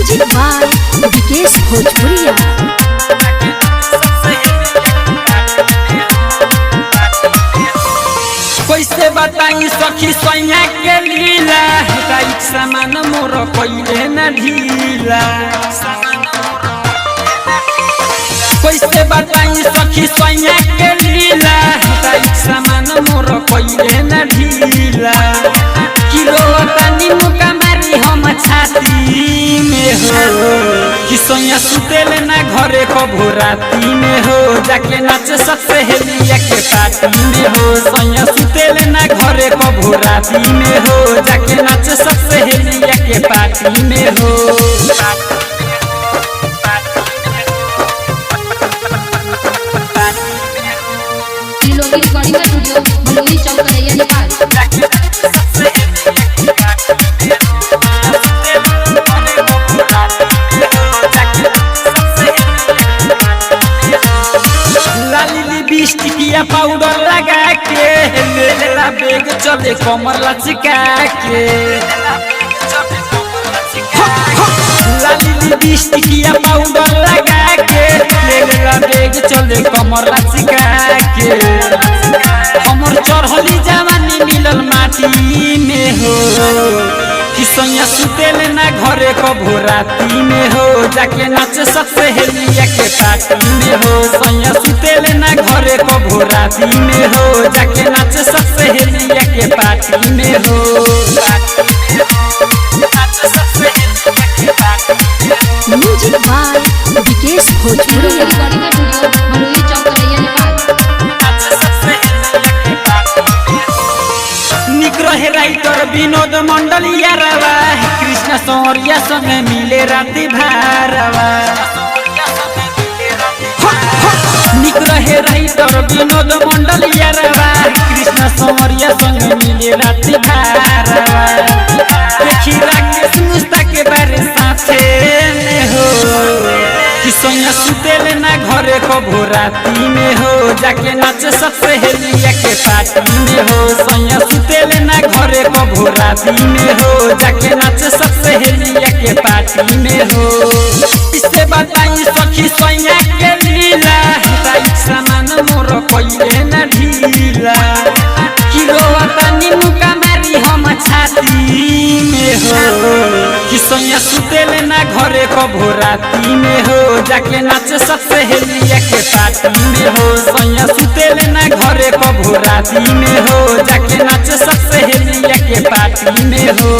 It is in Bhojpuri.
म्यूजिक बाय विकेश भोजपुरिया। कैसे बताई सखी सैया के लीला, राइट सामान मोर कइले न ढीला। कैसे बताई सखी सैया के लीला, राइट सामान मोर कइले न ढीला। किलो तनी मुका मारी हम छाती में हो, कि सैया सुतेल ना घरे कभो राती में हो, जाके नाचे सबसे हेलिया के पार्टी में हो। सैया सुतेल ना घरे कभो राती में हो, जाके नाचे सबसे हेलिया के पार्टी में हो। लिपस्टिकिया पाउडर लगा के लेला बेग चले कमर लचका के। लाली लिपस्टिकिया पाउडर लगा के लेला बेग चले कमर लचका के। हमर चढ़ली जवानी मिलल माटी में हो, कि सैया सुतेल ना घरे कभो राती में हो, जाके नाचे सबसे हेलिया के पार्टी में हो। सैया सुतेल ना घरे कभो राती में हो, जाके नाचे सबसे हेलिया के पार्टी में हो। म्यूजिक बाय विकेश भोजपुरिया। निग्रह राइटर विनोद मंडल यारवा, कृष्ण सौरिया संग मिले राती भारवा। निग्रह राइटर विनोद मंडल यारवा, कृष्ण सौरिया संग मिले राती भारवा। देखी राकेश मुस्ता के बारे साथे में हो, कि सैया सुतेल ना घरे कभो राती में हो, जाके नाचे सबसे हेलिया के पार्टी में हो। सैया सुतेल ना घरे कभो राती में हो, जाके नाचे सबसे हेलिया के पार्टी में हो। इससे बताई सखी सैया के लीला, राइट सामान मोर कइले न ढीला। किलो तनी मुका मारी हम छाती में हो, कि सैया सुतेल ना घरे कभो राती में हो, जाके नाचे सबसे हेलिया के पार्टी में हो। सैया सुतेल ना घरे कभो राती में हो, जाके नाचे सबसे हेलिया के पार्टी में हो।